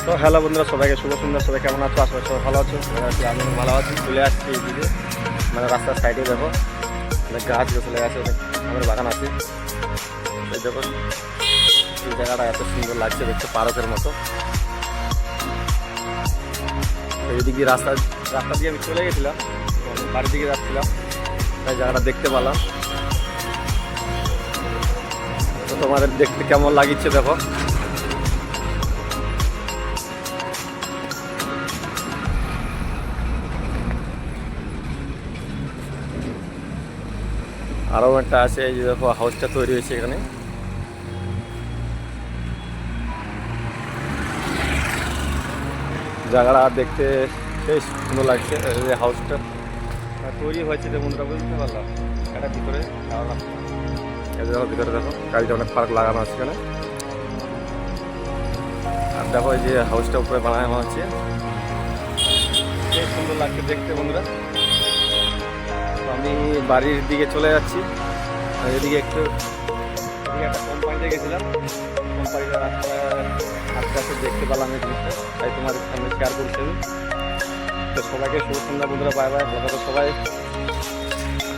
তো হ্যালো বন্ধুরা, সবাইকে শুভ সন্ধ্যা। সবাই কেমন আছো? আশা করি সবাই ভালো আছো। আমি ভালো আছি। চলে আসছি এইদিকে, মানে রাস্তার সাইডে দেখো অনেক গাছ চলে গেছে, অনেক আমাদের বাগান আছে। এই দেখো এই জায়গাটা এত সুন্দর লাগছে দেখতে, পার্কের মতো। এইদিকে রাস্তা দিয়ে আমি চলে গেছিলাম, বাড়ির দিকে যাচ্ছিলাম, তাই জায়গাটা দেখতে পেলাম। তো তোমাদের দেখতে কেমন লাগিচ্ছে দেখো। আরও একটা আছে, এই যে দেখো হাউসটা তৈরি হয়েছে এখানে। জায়গাটা দেখতে বেশ সুন্দর লাগছে। এই যে হাউসটা তৈরি হয়েছে, যে বন্ধুরা বুঝতে পারলাম এটা ভিতরে এই দেখো, ভিতরে দেখো গাড়িটা অনেক পার্ক লাগানো আছে এখানে। আর দেখো এই যে হাউসটা উপরে বানানো হচ্ছে, বেশ সুন্দর লাগছে দেখতে বন্ধুরা। তো আমি বাড়ির দিকে চলে যাচ্ছি। এদিকে একটা কোম্পানিতে গেছিলাম, কোম্পানিটা রাস্তায় আস্তে আস্তে দেখতে পেলাম এই জিনিসটা, তাই তোমাদের সামনে শেয়ার করছি আমি। তো সবাইকে শুভ সন্ধ্যা বন্ধুরা, বাই বাই। ভালো থাকো সবাই।